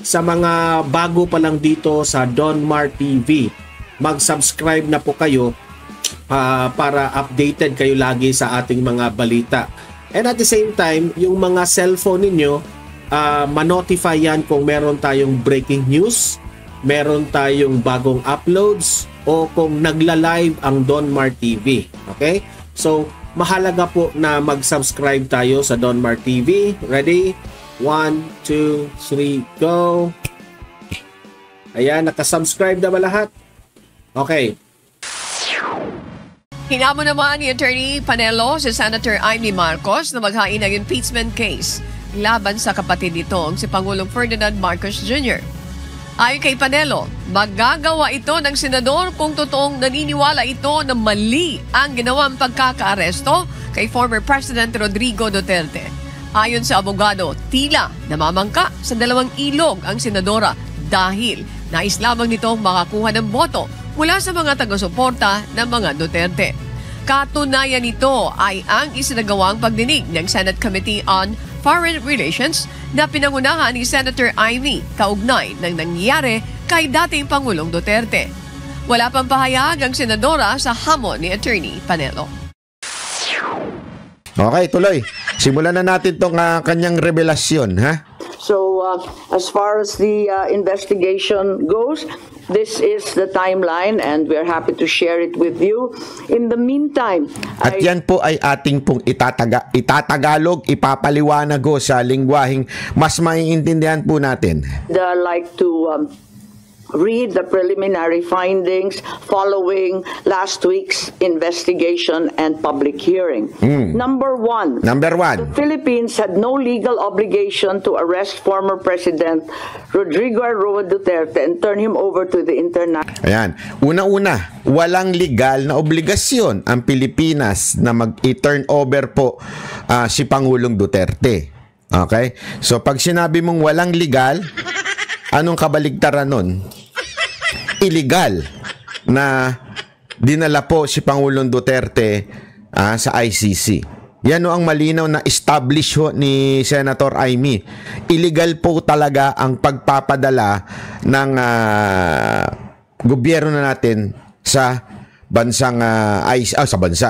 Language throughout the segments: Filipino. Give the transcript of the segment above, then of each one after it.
sa mga bago pa lang dito sa Don Mar TV, mag-subscribe na po kayo para updated kayo lagi sa ating mga balita. And at the same time, yung mga cellphone ninyo, ma-notify yan kung meron tayong breaking news, meron tayong bagong uploads, o kung nagla-live ang Don Mar TV. Okay? So, mahalaga po na mag-subscribe tayo sa Don Mar TV. Ready? 1, 2, 3, go! Ayan, nakasubscribe na ba lahat? Okay. Hinamo naman ni Attorney Panelo si Senator Amy Marcos na maghain ng impeachment case laban sa kapatid nitong si Pangulong Ferdinand Marcos Jr. Ayon kay Panelo, magagawa ito ng senador kung totoong naniniwala ito na mali ang ginawang pagkakaaresto kay former President Rodrigo Duterte. Ayon sa abogado, tila namamangka sa dalawang ilog ang senadora dahil nais lamang nitong makakuha ng boto mula sa mga taga-suporta ng mga Duterte. Katunayan nito ay ang isinagawang pagdinig ng Senate Committee on Foreign Relations na pinangunahan ni Senator Amy kaugnay ng nangyari kay dating Pangulong Duterte. Wala pang pahayag ang senadora sa hamon ni Attorney Panelo. Okay, tuloy. Simulan na natin itong kanyang revelasyon, ha? So, as far as the investigation goes, this is the timeline and we're happy to share it with you. In the meantime, at yan po ay ating pong itatagalog, ipapaliwanag ho sa lingwaheng mas maiintindihan po natin. I'd like to read the preliminary findings following last week's investigation and public hearing. Number one, the Philippines had no legal obligation to arrest former President Rodrigo Roa Duterte and turn him over to the international. Ayan. Una-una, walang legal na obligasyon ang Pilipinas na mag-turn over po si Pangulong Duterte. Okay? So pag sinabi mong walang legal, anong kabaligtaran nun? Illegal na dinala po si Pangulong Duterte sa ICC. Yan ang malinaw na establish ho ni Senator Amy. Illegal po talaga ang pagpapadala ng gobyerno natin sa bansang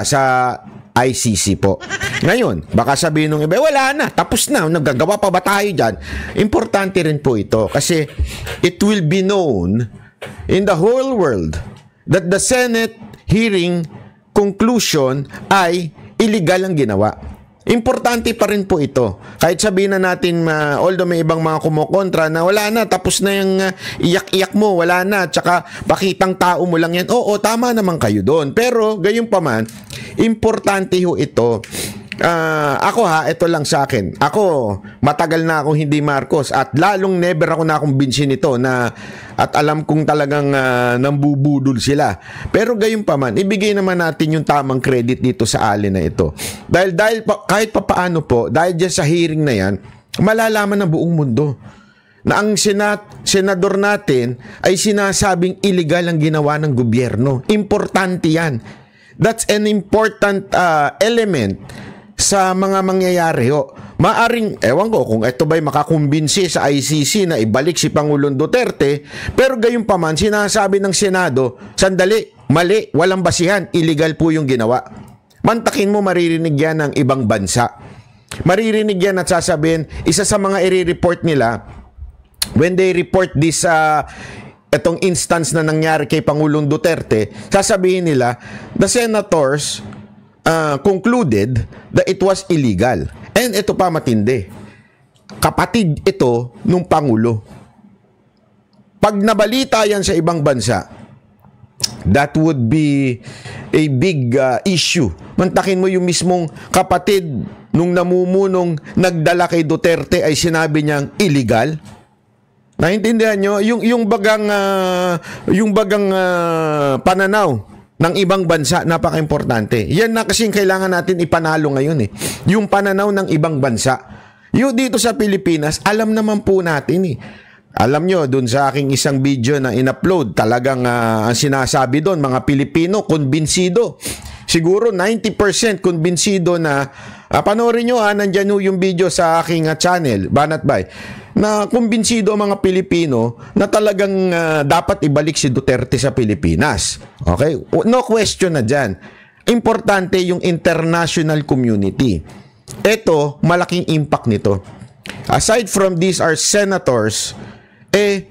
sa ICC po. Ngayon, baka sabihin ng iba, wala na, tapos na, nagagawa pa ba tayo dyan? Importante rin po ito kasi it will be known in the whole world that the Senate hearing conclusion ay illegal ang ginawa. Importante pa rin po ito. Kahit sabihin na natin, although may ibang mga kumukontra na wala na, tapos na yung iyak-iyak mo, wala na, tsaka pakitang tao mo lang yan. Oo, tama naman kayo doon. Pero, gayon pa man, importante ho ito. Ako ito lang sa akin. Ako, matagal na akong hindi Marcos at lalong never ako nakumbinsin nito na at alam kong talagang nambubudol sila. Pero gayon pa man, ibigay naman natin yung tamang credit dito sa alin na ito. Dahil kahit pa paano po, dahil dyan sa hearing na yan, malalaman ng buong mundo na ang senador natin ay sinasabing illegal ang ginawa ng gobyerno. Importante yan. That's an important element sa mga mangyayari ho. Maaring, ewan ko kung ito ba'y makakumbinsi sa ICC na ibalik si Pangulong Duterte, pero gayon pa man, sinasabi ng Senado, sandali, mali, walang basihan, illegal po yung ginawa. Mantakin mo, maririnig yan ng ibang bansa. Maririnig yan at sasabihin, isa sa mga i-report nila, when they report this itong instance na nangyari kay Pangulong Duterte, sasabihin nila, the senators concluded that it was illegal. And ito pa matindi. Kapatid ito nung Pangulo. Pag nabalita yan sa ibang bansa, that would be a big issue. Mantakin mo yung mismong kapatid nung namumunong nagdala kay Duterte ay sinabi niyang illegal. Naintindihan nyo? Yung bagang pananaw ng ibang bansa, napaka-importante. Yan na kasing kailangan natin ipanalo ngayon eh. Yung pananaw ng ibang bansa. Yung dito sa Pilipinas, alam naman po natin eh. Alam nyo, dun sa aking isang video na in-upload, talagang ang sinasabi doon, mga Pilipino, konbinsido. siguro 90% kumbinsido na panoorin nyo nandyan yung video sa aking channel, Banat Bay, na kumbinsido ang mga Pilipino na talagang dapat ibalik si Duterte sa Pilipinas. Okay? No question na dyan. Importante yung international community. Ito, malaking impact nito. Aside from these are senators,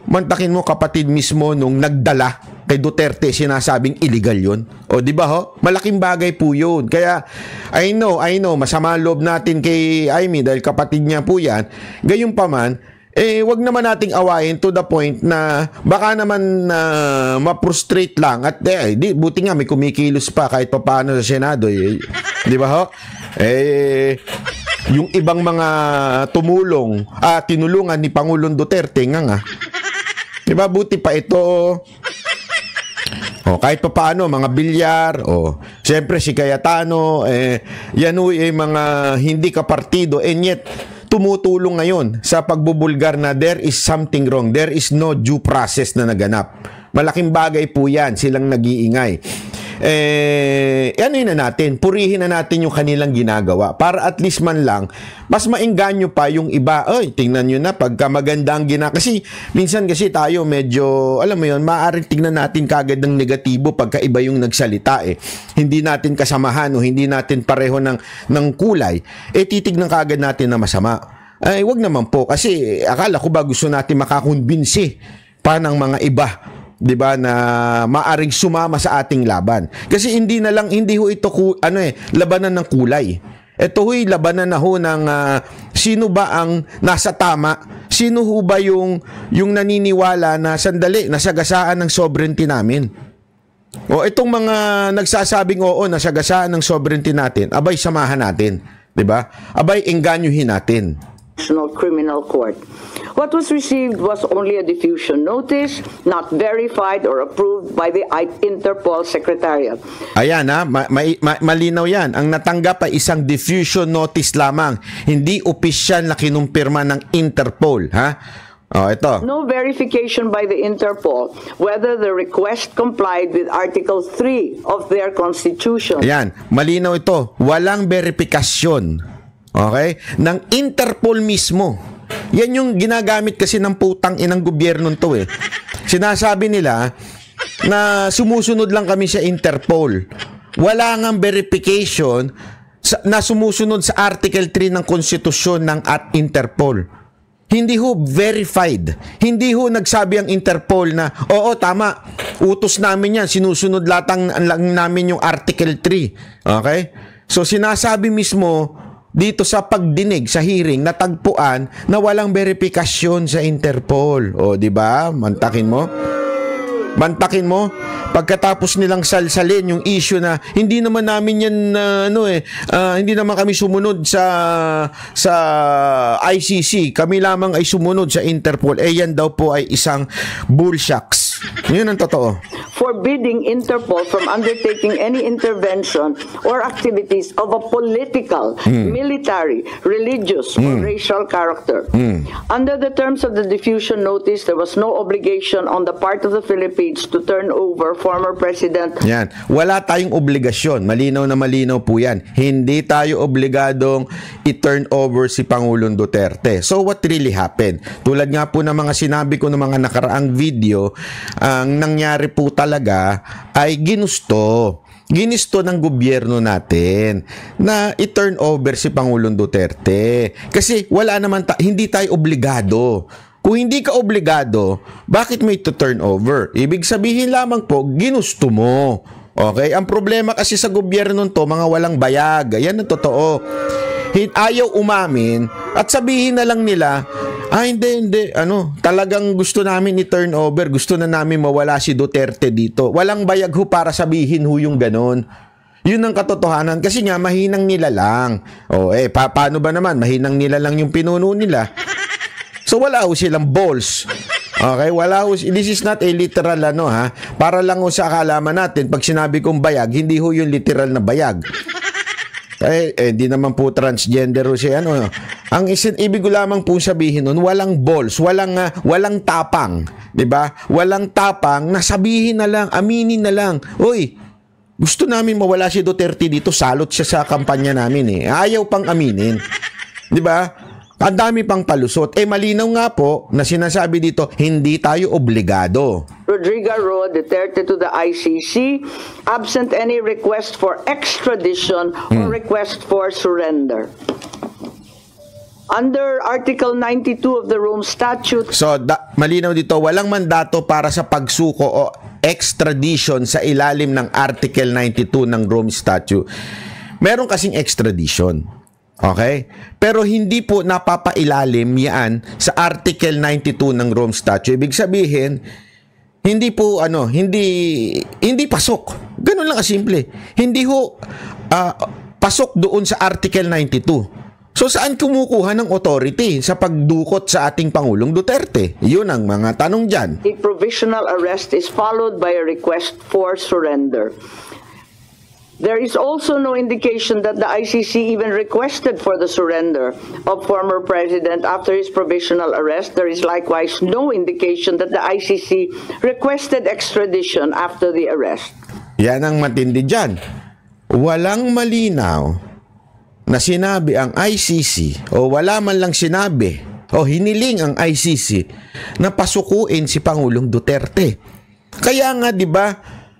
mantakin mo kapatid mismo nung nagdala kay Duterte, sinasabing illegal yun. O di ba ho? Malaking bagay po yun. Kaya I know, masama loob natin kay Amy dahil kapatid niya po yan. Gayunpaman, wag naman nating awayin to the point na baka naman ma-frustrate lang at buti nga may kumikilos pa kahit papaano sa Senado. Di ba ho? Yung ibang mga tinulungan ni Pangulong Duterte nga. Diba, buti pa ito. Kahit pa paano, mga bilyar, siyempre si Cayetano, yan mga hindi kapartido, and yet, tumutulong ngayon sa pagbubulgar na there is something wrong, there is no due process na naganap. Malaking bagay po yan, silang nag-iingay. Ano na natin, purihin na natin yung kanilang ginagawa para at least man lang mas maengganyo pa yung iba. Tingnan nyo na pagka maganda ang kasi minsan kasi tayo medyo, alam mo yun, maaaring tingnan natin kagad ng negatibo pagka iba yung nagsalita hindi natin kasamahan o hindi natin pareho ng kulay, titignan kagad natin na masama. Wag naman po, kasi akala ko ba gusto natin makakonbinsi pa ng mga iba, 'di ba, na maaring sumama sa ating laban. Kasi hindi ho ito labanan ng kulay. Ito ho'y labanan na ho ng sino ba ang nasa tama, sino ho ba yung naniniwala na sandali nasagasaan ng sovereignty namin. Itong mga nagsasabing nasagasaan ng sovereignty natin, abay samahan natin, 'di ba? Abay engganyohin natin. National Criminal Court. What was received was only a diffusion notice, not verified or approved by the Interpol Secretariat. Ayan malinaw yan. Ang natanggap ay isang diffusion notice lamang, hindi opisyal na kinumpirma ng Interpol. Ito. No verification by the Interpol whether the request complied with Article 3 of their Constitution. Ayan, malinaw ito. Walang verifikasyon. Okay? Ng Interpol mismo. Yan yung ginagamit kasi ng putang inang gobyerno to Sinasabi nila na sumusunod lang kami sa Interpol. Wala ngang verification na sumusunod sa Article 3 ng Konstitusyon ng Interpol. Hindi ho verified. Hindi ho nagsabi ang Interpol na, tama, utos namin yan, sinusunod lang namin yung Article 3. Okay? So sinasabi mismo dito sa pagdinig sa hearing, natagpuan na walang verifikasyon sa Interpol. Di ba? Mantakin mo. Pagkatapos nilang salsalin yung issue na hindi naman namin yan hindi naman kami sumunod sa ICC, kami lamang ay sumunod sa Interpol. Yan daw po ay isang bullshocks. Yun ang totoo. Forbidding Interpol from undertaking any intervention or activities of a political, military, religious, or racial character. Under the terms of the diffusion notice, there was no obligation on the part of the Philippines to turn over former President. Yan. Wala tayong obligasyon. Malinaw na malinaw po yan. Hindi tayo obligadong i-turn over si Pangulong Duterte. So what really happened? Tulad nga po ng mga sinabi ko ng mga nakaraang video, ang nangyari po talaga ay ginusto ng gobyerno natin na i-turn over si Pangulong Duterte. Kasi wala naman hindi tayo obligado. Kung hindi ka obligado, bakit mo ito turn over? Ibig sabihin lamang po, ginusto mo. Okay? Ang problema kasi sa gobyerno to, mga walang bayag. Yan ang totoo. Ayaw umamin at sabihin na lang nila, hindi. Talagang gusto namin i-turn over. Gusto na namin mawala si Duterte dito. Walang bayag ho para sabihin ho yung ganon. Yun ang katotohanan. Kasi nga, mahinang nila lang. Paano ba naman? Mahinang nila lang yung pinuno nila. So, wala ho silang balls. Okay? Wala ho. This is not a literal Para lang ho sa akalaman natin, pag sinabi kong bayag, hindi ho yung literal na bayag. Di naman po transgender o siya. Ang ibig ko lamang po sabihin nun, walang balls, walang tapang, 'di ba? Walang tapang na sabihin na lang, aminin na lang. Gusto namin mawala si Duterte dito, salot siya sa kampanya namin eh. Ayaw pang aminin. 'Di ba? Ang dami pang palusot. Malinaw nga po na sinasabi dito, hindi tayo obligado. Rodrigo Roa Duterte to the ICC, absent any request for extradition or request for surrender. Under Article 92 of the Rome Statute. So, malinaw dito, walang mandato para sa pagsuko o extradition sa ilalim ng Article 92 ng Rome Statute. Meron kasing extradition. Okay? Pero hindi po napapailalim yan sa Article 92 ng Rome Statute. Ibig sabihin, hindi po hindi pasok. Ganun lang kasimple. Hindi ho pasok doon sa Article 92. So saan kumukuha ng authority sa pagdukot sa ating Pangulong Duterte? Yun ang mga tanong dyan. A provisional arrest is followed by a request for surrender. There is also no indication that the ICC even requested for the surrender of former President after his provisional arrest. There is likewise no indication that the ICC requested extradition after the arrest. Yan ang matindi dyan. Walang malinaw na sinabi ang ICC o wala man lang sinabi o hiniling ang ICC na pasukuin si Pangulong Duterte. Kaya nga 'di ba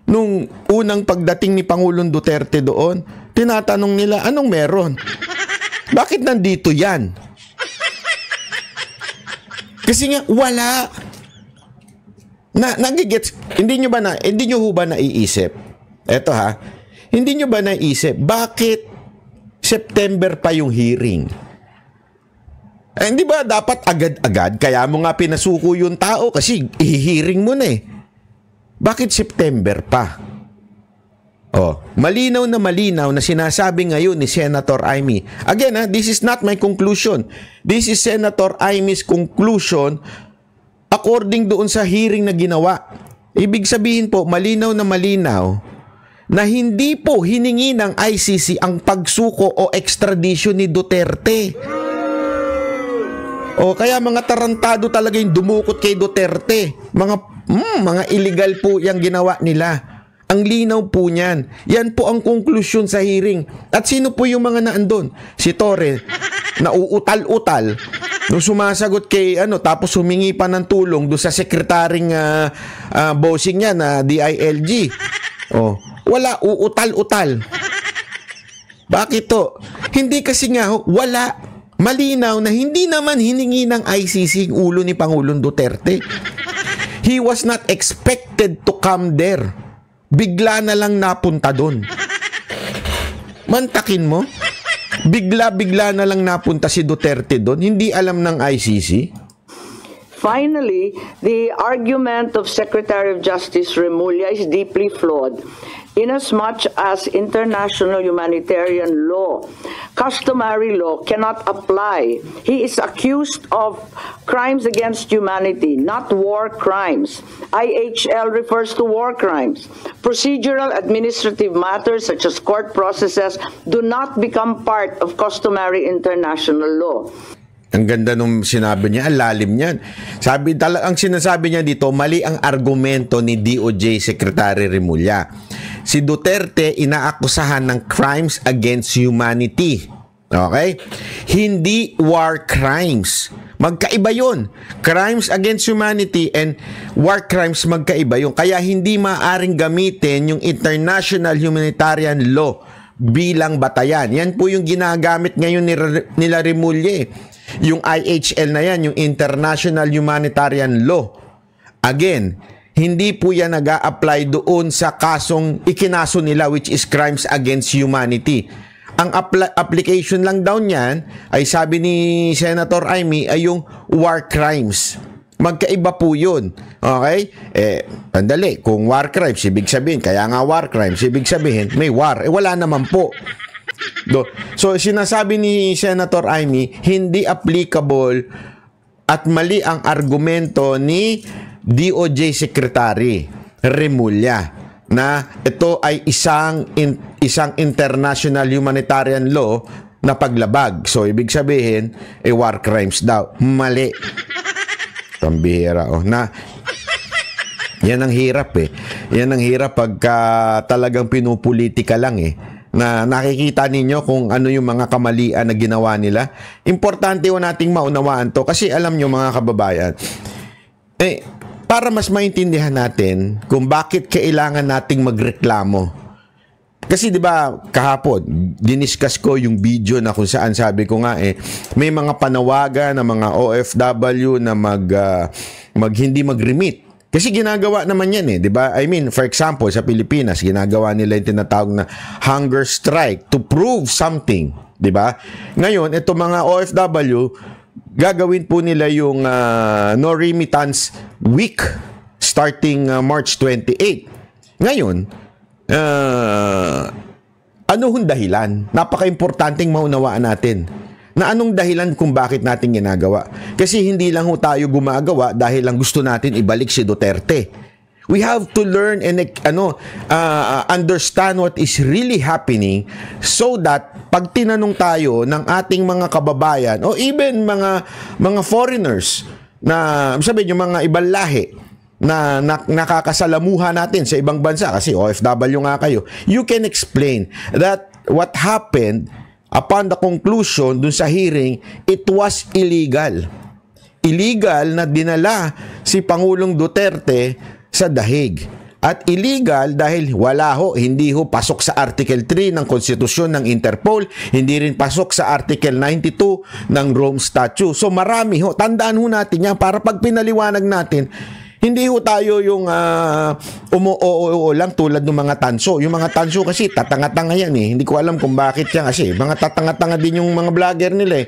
nung unang pagdating ni Pangulong Duterte doon, tinatanong nila anong meron? Bakit nandito 'yan? Kasi nga wala. Nagigets, hindi nyo ba naiisip? Eto ha. Hindi nyo ba naiisip bakit September pa yung hearing? Hindi ba dapat agad-agad? Kaya mo nga pinasuko yung tao kasi i-hearing mo na eh. Bakit September pa? Malinaw na sinasabi ngayon ni Senator Amy. Again, this is not my conclusion. This is Senator Amy's conclusion according doon sa hearing na ginawa. Ibig sabihin po, malinaw na hindi po hiningi ng ICC ang pagsuko o extradition ni Duterte. Kaya mga tarantado talaga yung dumukot kay Duterte. Mga illegal po yung ginawa nila. Ang linaw po niyan. Yan po ang konklusyon sa hearing. At sino po yung mga naandun? Si Torre, na uutal-utal, nung sumasagot kay tapos humingi pa ng tulong doon sa sekretaring bossing niya na DILG. Wala, uutal-utal. Bakit to? Hindi kasi nga, wala. Malinaw na hindi naman hiningi ng ICC ang ulo ni Pangulong Duterte. He was not expected to come there. Bigla na lang napunta doon. Mantakin mo? Bigla na lang napunta si Duterte doon. Hindi alam ng ICC. Finally, the argument of Secretary of Justice Remulla is deeply flawed, inasmuch as international humanitarian law, customary law, cannot apply. He is accused of crimes against humanity, not war crimes. IHL refers to war crimes. Procedural administrative matters such as court processes do not become part of customary international law. Ang ganda nung sinabi niya, ang lalim niyan. Ang sinasabi niya dito, mali ang argumento ni DOJ Secretary Remulla. Si Duterte inaakusahan ng crimes against humanity. Okay? Hindi war crimes. Magkaiba yun. Crimes against humanity and war crimes magkaiba yun. Kaya hindi maaaring gamitin yung international humanitarian law bilang batayan. Yan po yung ginagamit ngayon nila Remulla. Yung IHL na yan, yung International Humanitarian Law. Again, hindi po yan nag-a-apply doon sa kasong ikinaso nila which is crimes against humanity. Ang application lang daw niyan ay sabi ni Senator Amy ay yung war crimes. Magkaiba po yun. Okay? Pandali, kung war crimes, ibig sabihin, kaya nga war crimes, ibig sabihin, may war. Wala naman po. So, sinasabi ni Senator Amy, hindi applicable at mali ang argumento ni DOJ Secretary Remulla na ito ay isang international humanitarian law na paglabag. So, ibig sabihin, war crimes daw. Mali. Pambihira. Yan ang hirap eh. Yan ang hirap pagka talagang pinupolitika lang eh. Na nakikita ninyo kung ano yung mga kamalian na ginawa nila. Importante ho nating maunawaan to kasi alam nyo mga kababayan, para mas maintindihan natin kung bakit kailangan nating magreklamo. Kasi 'di ba kahapon diniscuss ko yung video na kung saan sabi ko nga may mga panawagan ng mga OFW na hindi mag-remit. Kasi ginagawa naman yan 'di ba? I mean, for example, sa Pilipinas, ginagawa nila yung tinatawag na hunger strike to prove something, 'di ba? Ngayon, ito mga OFW, gagawin po nila yung no remittance week starting March 28. Ngayon, ano hong dahilan? Napaka-importanting maunawaan natin. Na anong dahilan kung bakit natin ginagawa? Kasi hindi lang ho tayo gumagawa dahil lang gusto natin ibalik si Duterte. We have to learn and understand what is really happening so that pag tinanong tayo ng ating mga kababayan o even mga foreigners na sabihin yung mga ibang lahi na nakakasalamuha natin sa ibang bansa kasi OFW nga kayo, you can explain that what happened upon the conclusion dun sa hearing, it was illegal. Illegal na dinala si Pangulong Duterte sa dahig. At illegal dahil hindi ho pasok sa Article 3 ng Konstitusyon ng Interpol, hindi rin pasok sa Article 92 ng Rome Statute. So marami ho, tandaan ho natin yan para pag pinaliwanag natin, hindi ho tayo yung umuo lang tulad ng mga tanso. Yung mga tanso kasi tatanga-tanga yan eh. Hindi ko alam kung bakit yan kasi. Mga tatanga-tanga din yung mga vlogger nila eh.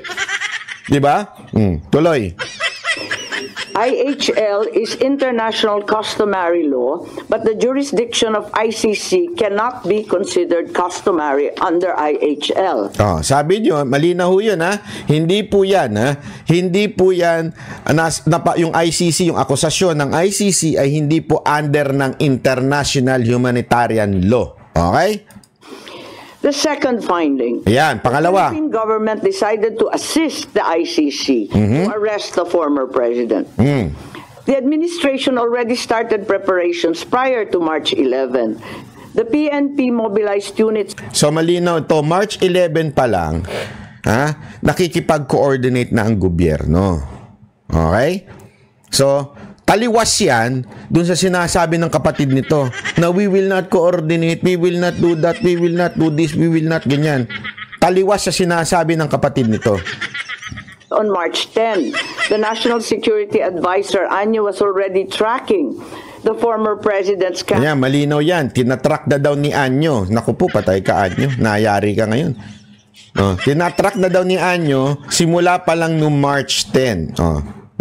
Diba? Tuloy. IHL is international customary law, but the jurisdiction of ICC cannot be considered customary under IHL. Sabi nyo, malinaw yun ha. Hindi po yan ha. Hindi po yan, yung ICC, yung akusasyon ng ICC ay hindi po under ng international humanitarian law. Okay? The second finding, Ayan, pangalawa. the Philippine government decided to assist the ICC to arrest the former president. The administration already started preparations prior to March 11. The PNP mobilized units. So malinaw ito, March 11 pa lang, nakikipag-coordinate na ang gobyerno. Okay? So, taliwas yan dun sa sinasabi ng kapatid nito na we will not coordinate, we will not do that, we will not do this, we will not ganyan. Taliwas sa sinasabi ng kapatid nito. On March 10, the National Security Advisor Anyo was already tracking the former president's camp. Ayan, malinaw yan. Tinatrack na daw ni Anyo. Naku po, patay ka Anyo. Nayari ka ngayon. Tinatrack na daw ni Anyo simula pa lang noong March 10.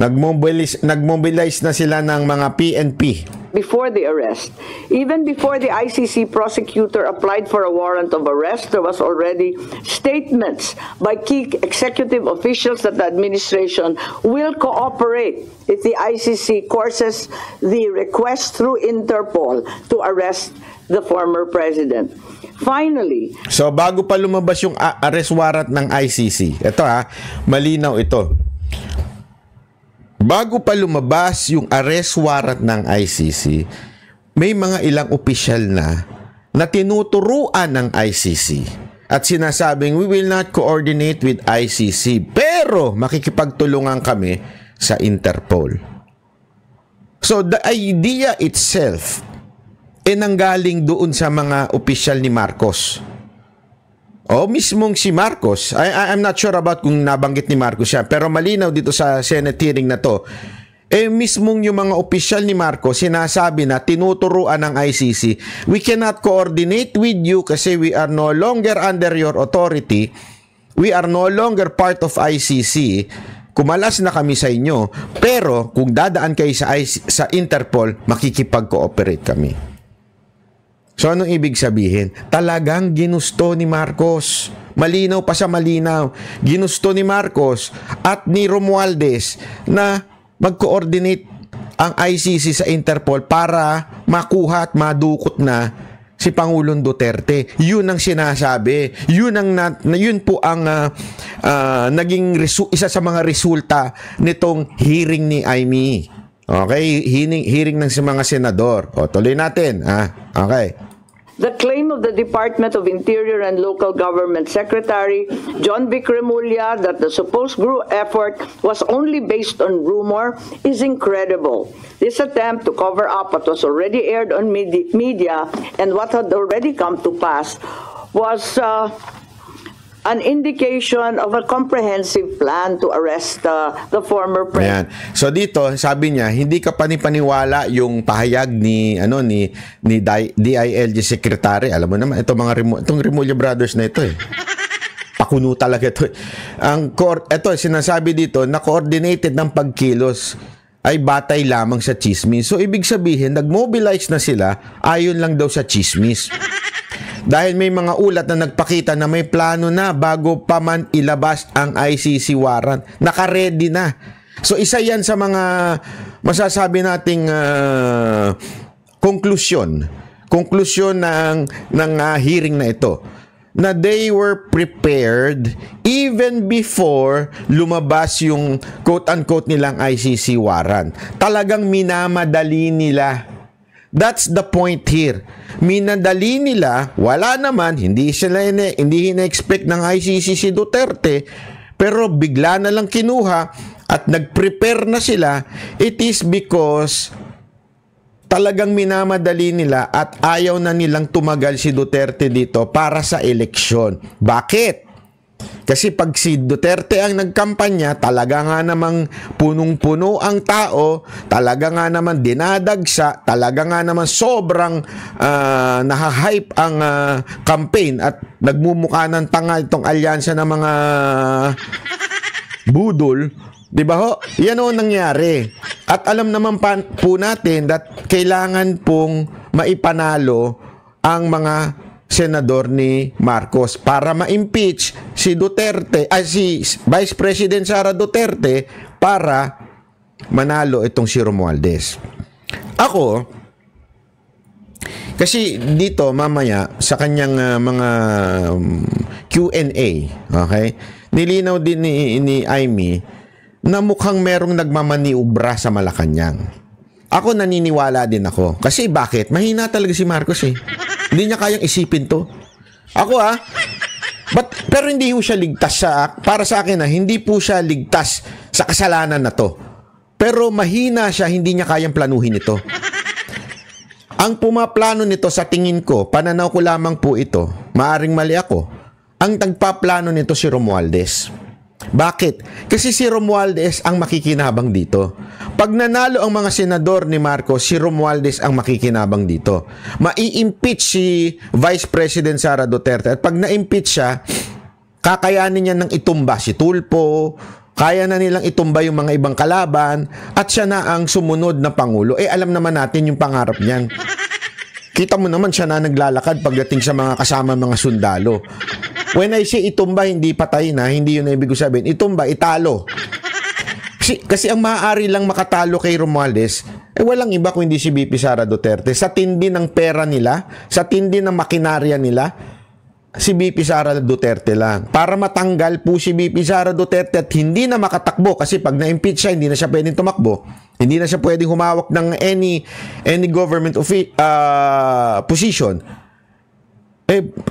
Nagmobilize na sila ng mga PNP. Before the arrest, even before the ICC prosecutor applied for a warrant of arrest, there was already statements by key executive officials that the administration will cooperate if the ICC courses the request through Interpol to arrest the former president. Finally, so bago pa lumabas yung arrest warrant ng ICC, ito malinaw ito. Bago pa lumabas yung arrest warrant ng ICC, may mga ilang opisyal na tinuturuan ng ICC at sinasabing we will not coordinate with ICC pero makikipagtulungan kami sa Interpol. So the idea itself nanggaling doon sa mga opisyal ni Marcos. Mismong si Marcos, I'm not sure about kung nabanggit ni Marcos siya, pero malinaw dito sa Senate hearing na to, mismong yung mga opisyal ni Marcos, sinasabi na tinuturuan ng ICC, we cannot coordinate with you kasi we are no longer under your authority, we are no longer part of ICC, kumalas na kami sa inyo, pero kung dadaan kayo sa Interpol, makikipag-cooperate kami. So, anong ibig sabihin? Talagang ginusto ni Marcos. Malinaw pa sa malinaw. Ginusto ni Marcos at ni Romualdez na mag-coordinate ang ICC sa Interpol para makuha at madukot na si Pangulong Duterte. Yun ang sinasabi. Yun po ang naging isa sa mga resulta nitong hearing ni Amy. Okay, hearing ng mga senador. O, tuloy natin. Okay. The claim of the Department of Interior and Local Government Secretary John Vic Remulla that the supposed group effort was only based on rumor is incredible. This attempt to cover up what was already aired on media and what had already come to pass was an indication of a comprehensive plan to arrest the former president. So dito, sabi niya, hindi ka panipaniwala yung pahayag ni DILG Secretary. Alam mo naman, itong Remulla Brothers na ito pakuno talaga ito. Ito, sinasabi dito, na coordinated ng pagkilos ay batay lamang sa chismis. So ibig sabihin, nag-mobilize na sila ayon lang daw sa chismis. Dahil may mga ulat na nagpakita na may plano na bago pa man ilabas ang ICC warrant. Naka-ready na. So isa yan sa mga masasabi nating konklusyon ng hearing na ito. Na they were prepared even before lumabas yung quote-unquote nilang ICC warrant. Talagang minamadali nila. That's the point here. Minadali nila, wala naman, hindi ina-expect ng ICC si Duterte, pero bigla na lang kinuha at nag-prepare na sila. It is because talagang minamadali nila at ayaw na nilang tumagal si Duterte dito para sa eleksyon. Bakit? Kasi pag si Duterte ang nagkampanya, talaga nga namang punong-puno ang tao, talaga nga naman dinadagsa, talaga nga naman sobrang nahahype ang campaign at nagmumukha ng tanga itong alyansa ng mga budol. Di ba ho? Yan o nangyari. At alam naman po natin that kailangan pong maipanalo ang mga senador ni Marcos para ma-impeach si Duterte, si Vice President Sara Duterte para manalo itong si Romualdez. Ako, kasi dito mamaya sa kanyang mga Q&A, okay, nilinaw din ni Amy na mukhang merong nagmamaniubra sa Malacanang. Ako naniniwala din ako. Kasi bakit? Mahina talaga si Marcos Hindi niya kayang isipin to. Ako pero hindi po siya ligtas para sa akin hindi po siya ligtas sa kasalanan na to. Pero mahina siya, hindi niya kayang planuhin ito. Ang pumaplano nito sa tingin ko, pananaw ko lamang po ito, maaring mali ako, ang nagpaplano nito si Romualdez. Bakit? Kasi si Romualdez ang makikinabang dito. Pag nanalo ang mga senador ni Marcos, si Romualdez ang makikinabang dito. Mai-impeach si Vice President Sara Duterte. At pag na-impeach siya, kakayanin niya nang itumba si Tulfo, kaya na nilang itumba yung mga ibang kalaban, at siya na ang sumunod na Pangulo. Alam naman natin yung pangarap niyan. Kita mo naman siya na naglalakad pagdating sa mga kasama mga sundalo. When I say itumba, hindi patay na, hindi yun na ibig sabihin. Itumba, italo. Kasi ang maaari lang makatalo kay Romualdez, walang iba kung hindi si VP Sara Duterte. Sa tindi ng pera nila, sa tindi ng makinarya nila, si VP Sara Duterte lang. Para matanggal po si VP Sara Duterte at hindi na makatakbo, kasi pag na-impeach siya, hindi na siya pwedeng tumakbo. Hindi na siya pwedeng humawak ng any government position.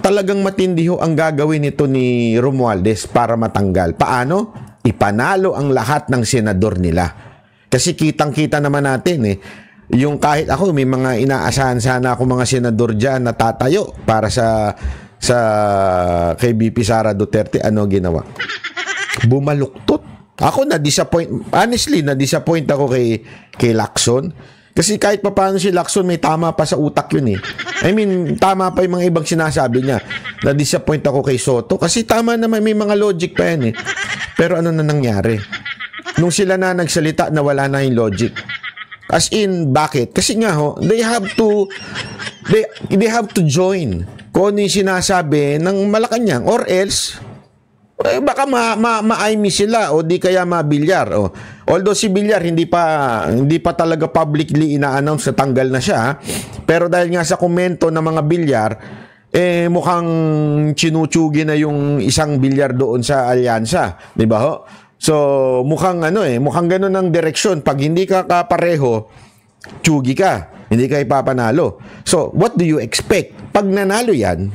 Talagang matindi ho ang gagawin nito ni Romualdez para matanggal. Paano? Ipanalo ang lahat ng senador nila. Kasi kitang-kita naman natin yung kahit ako, may mga inaasahan sana ako mga senador dyan na tatayo para sa kay VP Sara Duterte. Ano ginawa? Bumaluktot. Ako na-disappoint ako kay Lacson. Kasi kahit pa paano si Lacson, may tama pa sa utak yun I mean, tama pa yung mga ibang sinasabi niya. Na-disappoint ako kay Soto. Kasi tama naman, may mga logic pa yan Pero ano na nangyari? Nung sila na nagsalita, nawala na yung logic. As in, bakit? Kasi nga they have to join kung ano yung sinasabi ng Malacanang, or else baka ma-aimi sila o di kaya ma-Villar. Although si Villar hindi pa talaga publicly ina-announce na tanggal na siya, pero dahil nga sa komento ng mga Villar, mukhang chinuchugi na yung isang Villar doon sa alyansa, di ba ho? So, mukhang mukhang ganun ang direksyon. Pag hindi ka kapareho, tsugi ka. Hindi ka ipapanalo. So, what do you expect? Pag nanalo yan,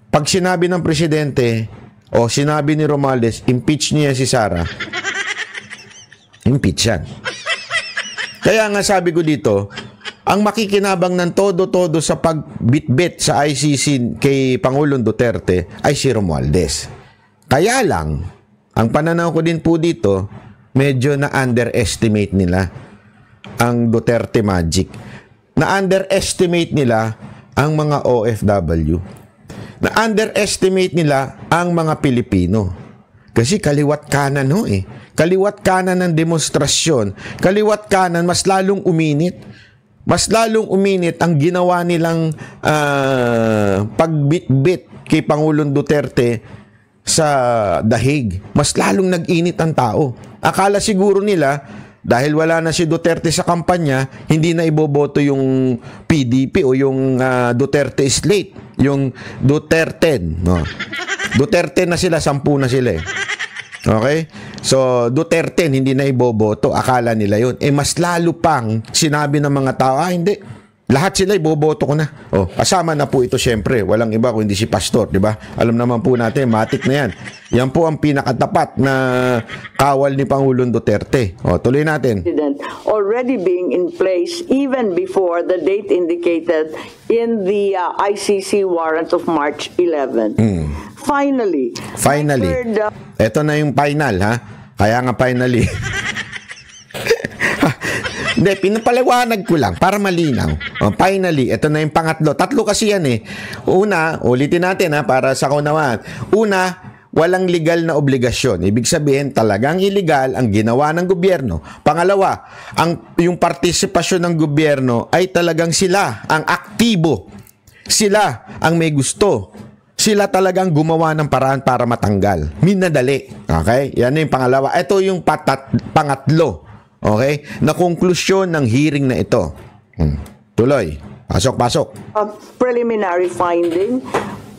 pag sinabi ng presidente o sinabi ni Romualdez, impeach niya si Sara, impeach yan. Kaya nga sabi ko dito, ang makikinabang ng todo-todo sa pagbitbit sa ICC kay Pangulong Duterte ay si Romualdez. Kaya lang, ang pananaw ko din po dito, medyo na-underestimate nila ang Duterte magic. Na-underestimate nila ang mga OFW. Na-underestimate nila ang mga Pilipino. Kasi kaliwat kanan Kaliwat kanan ng demonstrasyon. Kaliwat kanan, mas lalong uminit. Mas lalong uminit ang ginawa nilang pagbitbit kay Pangulong Duterte sa dahig. Mas lalong nag-init ang tao. Akala siguro nila, dahil wala na si Duterte sa kampanya, hindi na iboboto yung PDP o yung Duterte slate. Yung Duterte. No? Duterte na sila, 10 na sila Okay? So, Duterte hindi na iboboto. Akala nila yun. Mas lalo pang sinabi ng mga tao, hindi. Lahat sila iboboto ko na. Kasama na po ito syempre. Walang iba kundi si Pastor, di ba? Alam naman po natin, matik na yan. Yan po ang pinakatapat na kawal ni Pangulong Duterte. Tuloy natin. Already being in place even before the date indicated in the ICC warrant of March 11. Finally. Ito na yung final, ha? Kaya nga finally. Hindi, pinapaliwanag ko lang para malinaw. Finally, ito na yung pangatlo. 3 kasi yan Una, ulitin natin para sa kaunawaan. Una, walang legal na obligasyon. Ibig sabihin, talagang illegal ang ginawa ng gobyerno. Pangalawa, yung partisipasyon ng gobyerno ay talagang sila ang aktibo. Sila ang may gusto. Sila talagang gumawa ng paraan para matanggal. Minadali. Okay? Yan yung pangalawa. Ito yung pangatlo. Okay? Na konklusyon ng hearing na ito. Tuloy. Pasok. Preliminary finding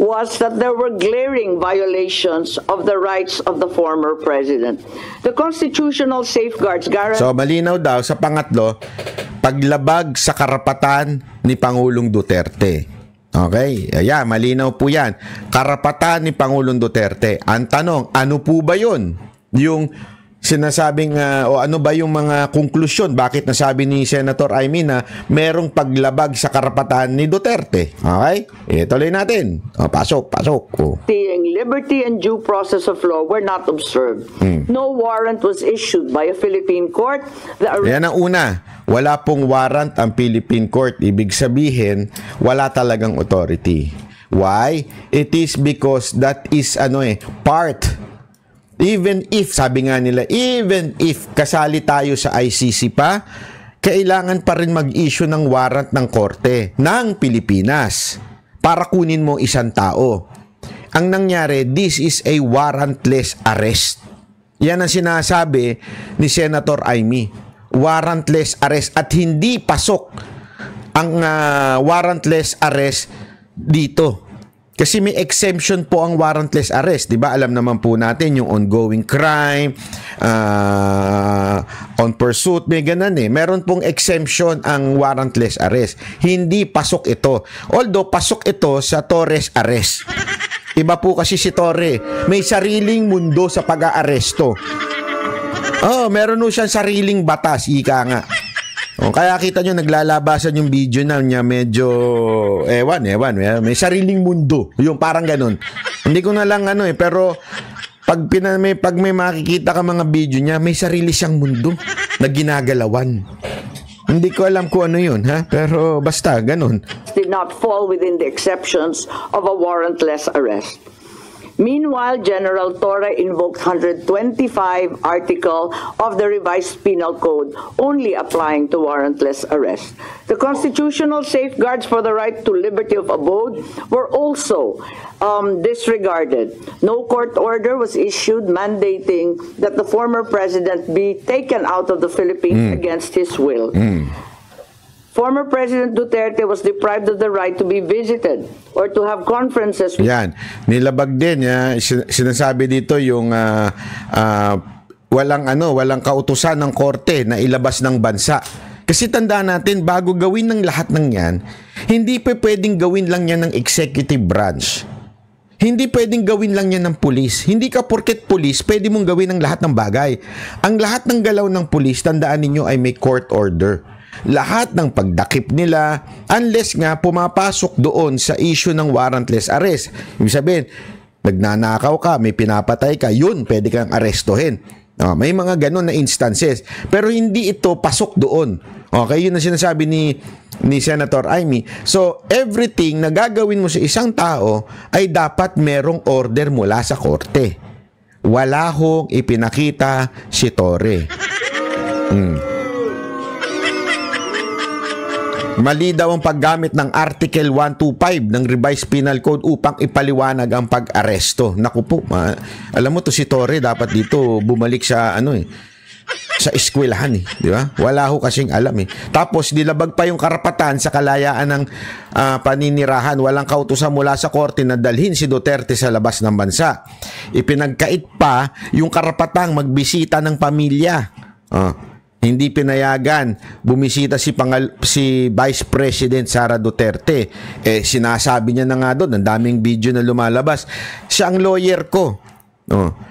was that there were glaring violations of the rights of the former president. The constitutional safeguards guarantee... So, malinaw daw sa pangatlo, paglabag sa karapatan ni Pangulong Duterte. Okay? Ayan, malinaw po yan. Karapatan ni Pangulong Duterte. Ang tanong, ano po ba yun? Yung sinasabing, o ano ba yung mga konklusyon? Bakit nasabi ni Senator Amy na merong paglabag sa karapatan ni Duterte? Okay? Tuloy natin. Pasok. Liberty and due process of law were not observed. No warrant was issued by a Philippine court. Yan ang una. Wala pong warrant ang Philippine court. Ibig sabihin, wala talagang authority. Why? It is because that is part. Even if, sabi nga nila, even if kasali tayo sa ICC pa, kailangan pa rin mag-issue ng warrant ng korte ng Pilipinas para kunin mo isang tao. Ang nangyari, this is a warrantless arrest. Yan ang sinasabi ni Senator Amy. Warrantless arrest at hindi pasok ang warrantless arrest dito. Kasi may exemption po ang warrantless arrest. Diba? Alam naman po natin yung ongoing crime, on pursuit, may ganun Meron pong exemption ang warrantless arrest. Hindi pasok ito. Although pasok ito sa Torres arrest. Iba po kasi si Torre. May sariling mundo sa pag-aaresto. Meron po siyang sariling batas. Ika nga. Kaya kita nyo, naglalabasan yung video na niya medyo, ewan, may sariling mundo. Yung parang ganun. Hindi ko na lang pero pag may makikita ka mga video niya, may sarili siyang mundo na ginagalawan. Hindi ko alam kung ano yun, pero basta, ganun. Did not fall within the exceptions of a warrantless arrest. Meanwhile, General Torre invoked 125 article of the revised penal code only applying to warrantless arrest. The constitutional safeguards for the right to liberty of abode were also disregarded. No court order was issued mandating that the former president be taken out of the Philippines against his will. Former President Duterte was deprived of the right to be visited or to have conferences. Yan. Nilabag din, sinasabi dito yung walang kautusan ng korte na ilabas ng bansa. Kasi tandaan natin, bago gawin ng lahat ng yan, hindi pwedeng gawin lang yan ng executive branch. Hindi pwedeng gawin lang yan ng pulis. Hindi ka porket pulis, pwede mong gawin ang lahat ng bagay. Ang lahat ng galaw ng pulis, tandaan ninyo, ay may court order. Lahat ng pagdakip nila, unless nga pumapasok doon sa issue ng warrantless arrest. Ibig sabihin, nagnanakaw ka, may pinapatay ka, yun, pwede kang arestuhin. May mga ganun na instances. Pero hindi ito pasok doon. Okay, yun ang sinasabi ni Senator Amy. So, everything na gagawin mo sa isang tao ay dapat merong order mula sa korte. Wala hong ipinakita si Torre. Mali daw ang paggamit ng Article 125 ng Revised Penal Code upang ipaliwanag ang pag-aresto. Naku po, alam mo to si Torre dapat dito bumalik sa sa eskwelahan di ba? Wala ho kasing alam Tapos dilabag pa yung karapatan sa kalayaan ng paninirahan. Walang kautusan mula sa korte na dalhin si Duterte sa labas ng bansa. Ipinagkait pa yung karapatang magbisita ng pamilya. Hindi pinayagan bumisita si Vice President Sara Duterte. Sinasabi niya na nga doon, ang daming video na lumalabas. Siya ang lawyer ko.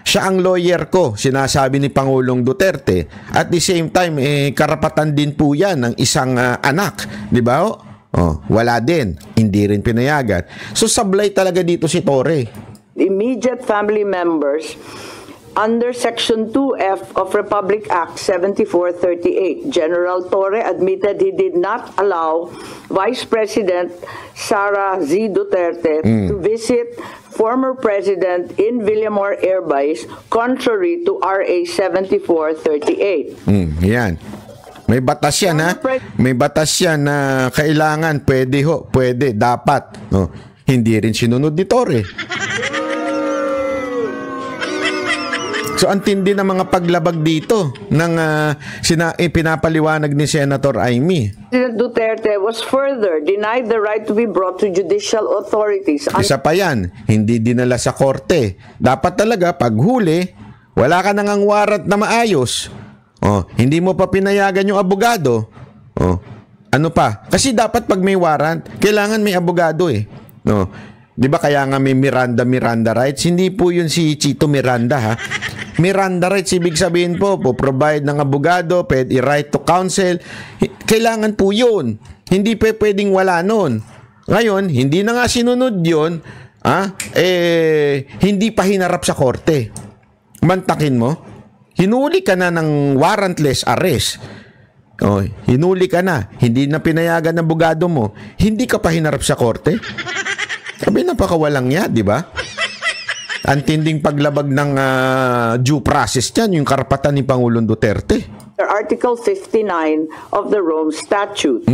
Siya ang lawyer ko, sinasabi ni Pangulong Duterte. At the same time, karapatan din po yan ng isang anak. Di ba? Wala din. Hindi rin pinayagan. So, sablay talaga dito si Torre. Immediate family members under Section 2F of Republic Act 7438, General Torre admitted he did not allow Vice President Sara Z. Duterte to visit former President in Villamor Air Base contrary to RA 7438. Yan. May batas yan, May batas yan na kailangan, pwede, dapat. Hindi rin sinunod ni Torre. So, ang tindi ng mga paglabag dito ng pinapaliwanag ni Senator Amy. President Duterte was further denied the right to be brought to judicial authorities. Isa pa yan, hindi dinala sa korte. Dapat talaga, pag huli, wala ka nang warrant na maayos. Hindi mo pa pinayagan yung abogado. Ano pa? Kasi dapat pag may warrant, kailangan may abogado Di ba kaya nga may Miranda rights? Hindi po yun si Chito Miranda Miranda rights, ibig sabihin po, provide ng abogado, right to counsel. Kailangan po yun. Hindi pwedeng wala nun. Ngayon, hindi na nga sinunod yun, hindi pa hinarap sa korte. Mantakin mo, hinuli ka na ng warrantless arrest. Hinuli ka na, hindi na pinayagan ng abogado mo, hindi ka pa hinarap sa korte. Sabi, napakawalang niya, di ba? Ang tinding paglabag ng due process yan, yung karapatan ni Pangulong Duterte. Article 59 of the Rome Statute.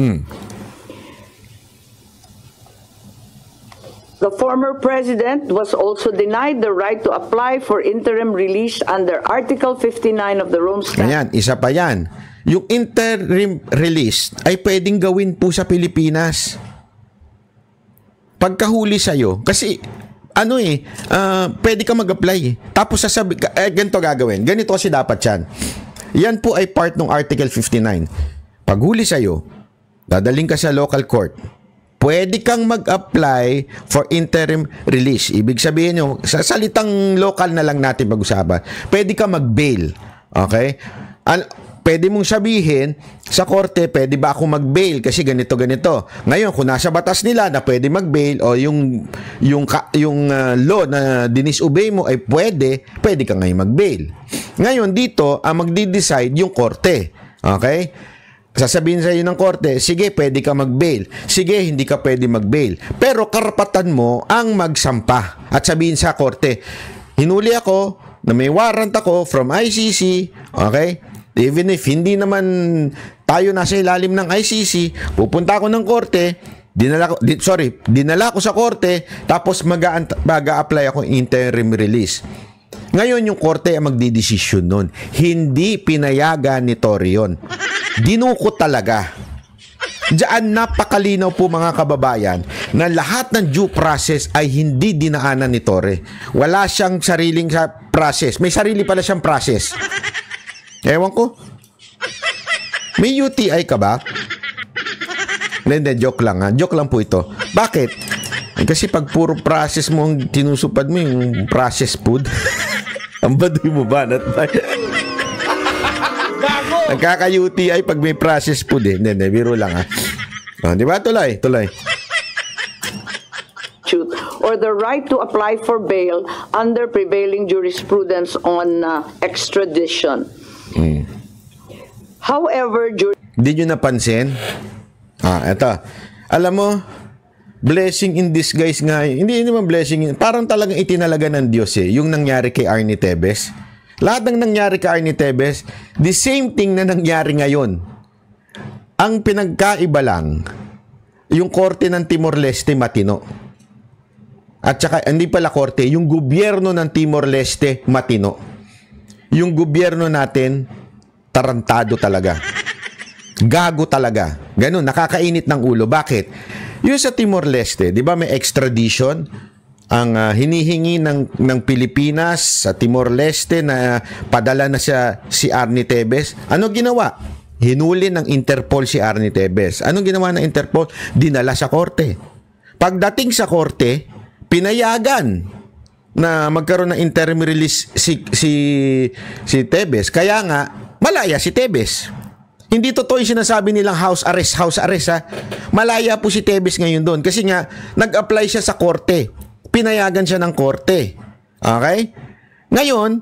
The former president was also denied the right to apply for interim release under Article 59 of the Rome Statute. Ayan, isa pa yan. Yung interim release ay pwedeng gawin po sa Pilipinas. Pagkahuli sa'yo, kasi pwede ka mag-apply. Tapos sasabi, ganito gagawin. Ganito kasi dapat yan. Yan po ay part ng Article 59. Pag huli sa'yo, dadaling ka sa local court. Pwede kang mag-apply for interim release. Ibig sabihin nyo, sa salitang local na lang natin pag-usapan, pwede ka mag-bail. Okay? Pwede mong sabihin sa korte, pwede ba ako mag-bail kasi ganito. Ngayon, kung nasa batas nila na pwede mag-bail o yung law na dinis-obey mo ay pwede ka ngayon mag-bail. Ngayon, dito, magdi-decide yung korte. Okay? Sasabihin sa iyo ng korte, sige, pwede ka mag-bail. Sige, hindi ka pwede mag-bail. Pero karapatan mo ang magsampa at sabihin sa korte, hinuli ako na may warrant ako from ICC, okay? Even if hindi naman tayo nasa ilalim ng ICC, pupunta ako ng korte, dinala ko sa korte, tapos mag-a-apply ako interim release. Ngayon, yung korte ay magdidesisyon nun. Hindi pinayagan ni Torre yun. Dinukot talaga. Diyan napakalinaw po mga kababayan na lahat ng due process ay hindi dinaanan ni Torre. Wala siyang sariling process. May sarili pala siyang process. Ewan ko. May UTI ka ba? Hindi, joke lang ha. Joke lang po ito. Bakit? Kasi pag puro process mo ang tinusupad mo, yung processed food, ang baduy mo ba? Nagkaka-UTI pag may processed food eh. Hindi, biro lang ha. Di ba? Tuloy. Or the right to apply for bail under prevailing jurisprudence on extradition. However, di nyo napansin? Eto. Alam mo, blessing in disguise nga. Hindi naman blessing. Parang talagang itinalaga ng Diyos eh. Yung nangyari kay Arnie Tevez. Lahat ng nangyari kay Arnie Tevez, the same thing na nangyari ngayon. Ang pinagkaiba lang, yung korte ng Timor-Leste matino. At saka, hindi pala korte, yung gobyerno ng Timor-Leste matino. Yung gobyerno natin, tarantado talaga. Gago talaga. Ganun, nakakainit ng ulo. Bakit? Yung sa Timor-Leste, di ba may extradition? Ang hinihingi ng Pilipinas sa Timor-Leste na padala na si Arnie Tevez. Ano ginawa? Hinuli ng Interpol si Arnie Tevez. Anong ginawa ng Interpol? Dinala sa korte. Pagdating sa korte, pinayagan na magkaroon ng interim release si Tevez. Kaya nga, malaya si Tevez. Hindi totoo yung sinasabi nilang house arrest ha. Malaya po si Tevez ngayon doon. Kasi nga, nag-apply siya sa korte. Pinayagan siya ng korte. Okay? Ngayon,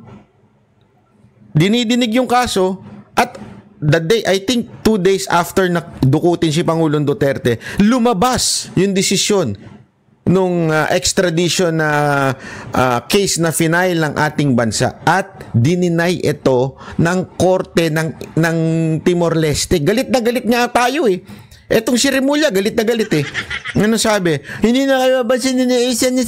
dinidinig yung kaso at the day, I think 2 days after na dukutin si Pangulong Duterte, lumabas yung desisyon nung extradition na case na final ng ating bansa at dininay ito ng korte ng Timor-Leste. Galit na galit nga tayo eh. Etong si Remulla, galit na galit eh. Ano sabi? Hindi na kayo mabansin na isa na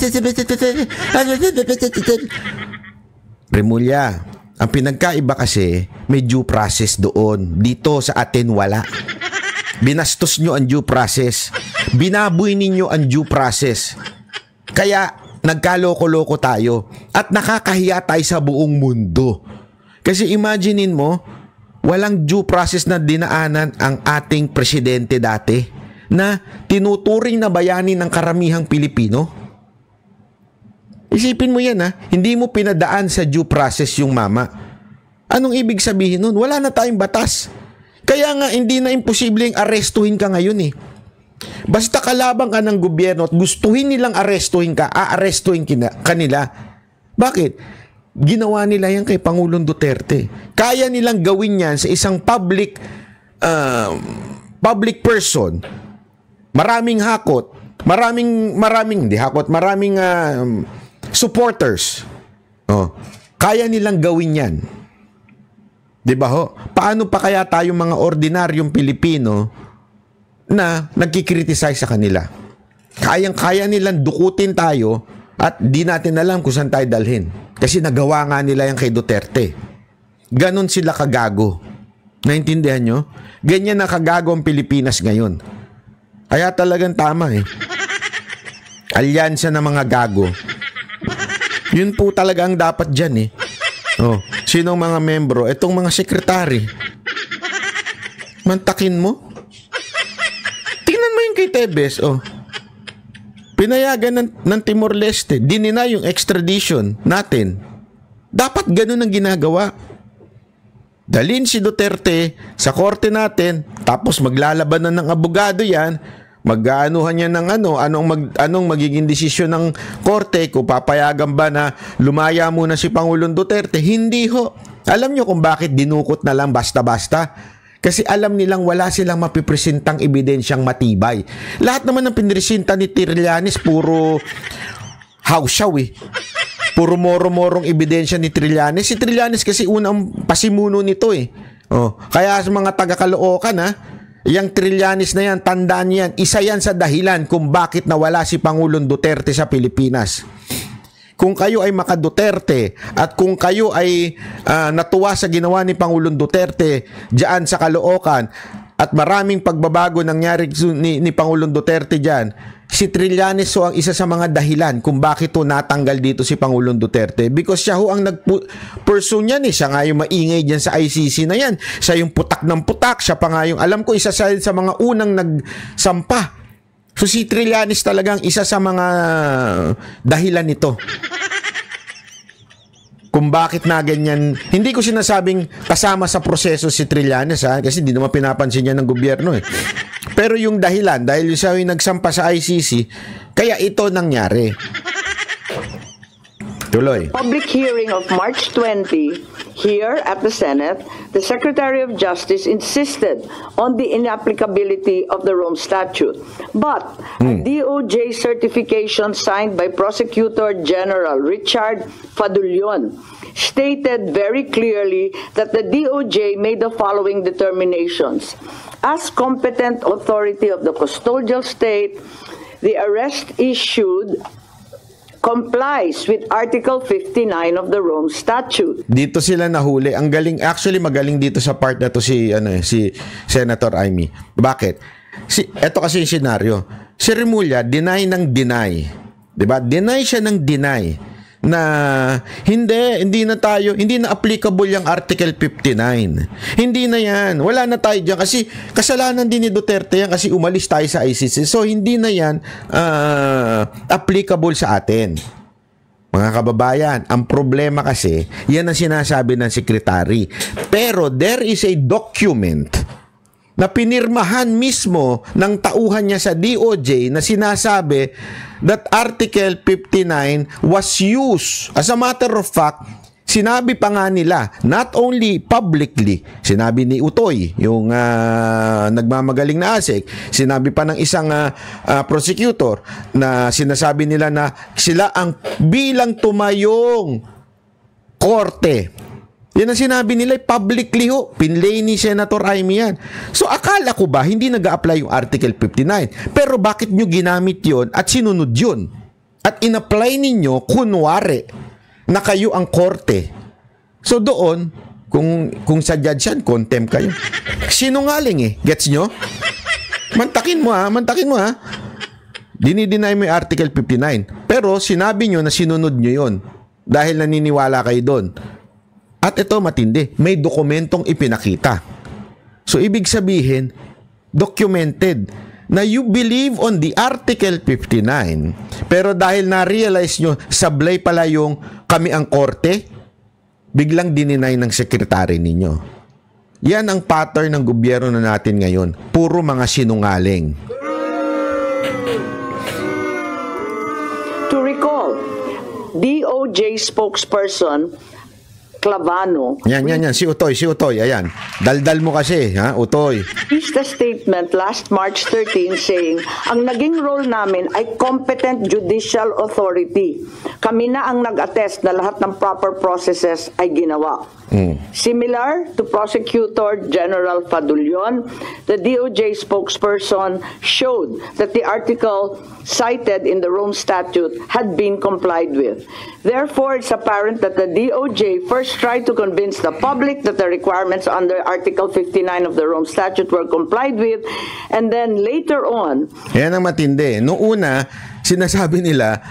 Remulla, ang pinagkaiba kasi, may due process doon. Dito sa atin, wala. Binastos nyo ang due process. Binaboy ninyo ang due process. Kaya, nagkaloko-loko tayo. At nakakahiya tayo sa buong mundo. Kasi imaginein mo, walang due process na dinaanan ang ating presidente dati na tinuturing na bayani ng karamihang Pilipino. Isipin mo yan ha, hindi mo pinadaan sa due process yung mama. Anong ibig sabihin nun? Wala na tayong batas. Kaya nga hindi na imposibleng arestuhin ka ngayon eh. Basta kalabang ka ng gobyerno at gustuhin nilang arestuhin ka, aarestuhin ka nila. Bakit? Ginawa nila yan kay Pangulong Duterte. Kaya nilang gawin yan sa isang public person. Maraming hakot, maraming supporters. Kaya nilang gawin yan. 'Di ba ho? Paano pa kaya tayong mga ordinaryong Pilipino na nagki-criticize sa kanila? Kaya nilang dukutin tayo at di natin alam kung saan tayo dalhin. Kasi nagawa nga nila yan kay Duterte. Ganon sila kagago. Naintindihan nyo? Ganyan na kagago ang Pilipinas ngayon. Kaya talagang tama eh. Alyansa ng mga gago. Yun po talaga ang dapat dyan eh. Sinong mga membro? Etong mga sekretary. Mantakin mo? Tingnan mo yung kay Tevez. Pinayagan ng Timor-Leste, dinina yung extradition natin. Dapat ganun ang ginagawa. Dalhin si Duterte sa korte natin, tapos maglalaban na ng abogado yan, mag-aanuhan niya ng anong magiging desisyon ng korte, kung papayagan ba na lumaya muna si Pangulong Duterte. Hindi ho. Alam nyo kung bakit dinukot na lang basta-basta? Kasi alam nilang wala silang mapipresentang ebidensyang matibay. Lahat naman ng pinresenta ni Trillanes puro hawsyaw eh. Puro moro-morong ebidensya ni Trillanes. Si Trillanes kasi unang pasimuno nito eh. Kaya sa mga taga-Caloocan yung Trillanes na yan, tandaan yan, isa yan sa dahilan kung bakit nawala si Pangulong Duterte sa Pilipinas. Kung kayo ay maka-Duterte at kung kayo ay natuwa sa ginawa ni Pangulong Duterte diyan sa Caloocan, at maraming pagbabago nangyari ni Pangulong Duterte dyan, si Trillanes ho ang isa sa mga dahilan kung bakit ho natanggal dito si Pangulong Duterte, because siya ho ang nag-pursue niyan eh. Siya nga yung maingay dyan sa ICC na yan. Siya yung putak ng putak. Siya pa nga yung, alam ko, isa sa mga unang nagsampa. So si Trillanes talagang isa sa mga dahilan nito. Kung bakit na ganyan, hindi ko sinasabing kasama sa proseso si Trillanes kasi hindi naman pinapansin niya ng gobyerno eh. Pero yung dahilan, dahil siya yung nagsampa sa ICC, kaya ito nangyari. Tuloy. Public hearing of March 20, here at the Senate, the Secretary of Justice insisted on the inapplicability of the Rome Statute. But a DOJ certification signed by Prosecutor General Richard Fadulion stated very clearly that the DOJ made the following determinations. As competent authority of the custodial state, the arrest issued complies with Article 59 of the Rome Statute. Dito sila nahuli. Ang galing, actually magaling dito sa part na to si Senator Amy. Bakit? Ito kasi yung senaryo. Si Remulla deny ng deny. 'Di ba? Deny siya ng deny na hindi na applicable yung Article 59. Hindi na yan. Wala na tayo diyan kasi kasalanan din ni Duterte yan kasi umalis tayo sa ICC. So hindi na yan applicable sa atin. Mga kababayan, ang problema kasi, yan ang sinasabi ng sekretary. Pero there is a document na pinirmahan mismo ng tauhan niya sa DOJ na sinasabi that Article 59 was used. As a matter of fact, sinabi pa nga nila, not only publicly, sinabi ni Utoy, yung nagmamagaling na ASEC, sinabi pa ng isang prosecutor na sinasabi nila na sila ang bilang tumayong korte. Yan ang sinabi nila publicly ho. Pinlay ni Senator Amy yan. So akala ko ba hindi nag-a-apply yung Article 59? Pero bakit nyo ginamit yon at sinunod yun? At in-apply ninyo kunwari na kayo ang korte. So doon, kung sa judge yan, contempt kayo. Sinungaling eh. Gets nyo? Mantakin mo ha. Dinideny mo yung Article 59. Pero sinabi nyo na sinunod nyo yon dahil naniniwala kayo doon. At ito matindi, may dokumentong ipinakita. So ibig sabihin, documented na you believe on the Article 59, pero dahil na-realize nyo, sablay pala yung kami ang korte, biglang dininay ng sekretary ninyo. Yan ang pattern ng gobyerno na natin ngayon. Puro mga sinungaling. To recall, DOJ spokesperson Clavano. Yan. Si Utoy. Ayan. Daldal mo kasi, ha, Utoy. Released a statement last March 13 saying, ang naging role namin ay competent judicial authority. Kami na ang nag-attest na lahat ng proper processes ay ginawa. Similar to Prosecutor General Fadulion, the DOJ spokesperson showed that the article cited in the Rome Statute had been complied with. Therefore, it's apparent that the DOJ first tried to convince the public that the requirements under Article 59 of the Rome Statute were complied with, and then later on... Yan ang matindi. Noong una, sinasabi nila,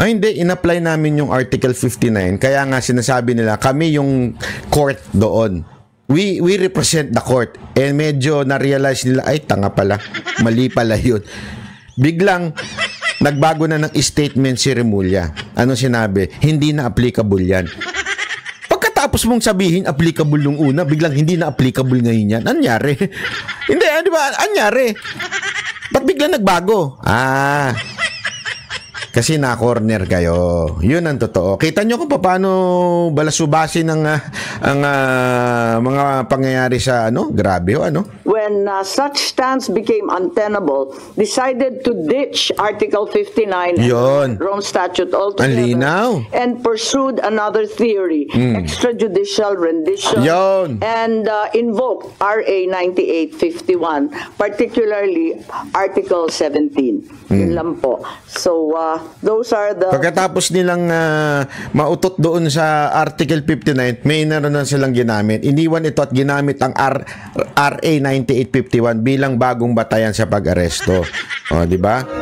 hindi, in-apply namin yung Article 59. Kaya nga sinasabi nila, kami yung court doon. We represent the court. And medyo na-realize nila, ay, tanga pala. Mali pala yun. Biglang, nagbago na ng statement si Remulla. Ano sinabi? Hindi na applicable yan. Pagkatapos mong sabihin, applicable nung una, biglang hindi na applicable ngayon yan. Anyari? Hindi, di ba? Anyari? Ba't biglang nagbago? Kasi na-corner kayo. Yun ang totoo. Kita nyo kung paano balasubasin ang mga pangyayari sa grabe o ano? When such stance became untenable, decided to ditch Article 59 and Rome Statute altogether. Ang linaw. And pursued another theory, extrajudicial rendition, and invoked RA 9851, particularly Article 17. Yun lang po. So, those are the... Pagkatapos nilang mautot doon sa Article 59, may naroon silang ginamit. Iniwan ito at ginamit ang RA 2851 bilang bagong batayan sa pag-aresto. O, di ba?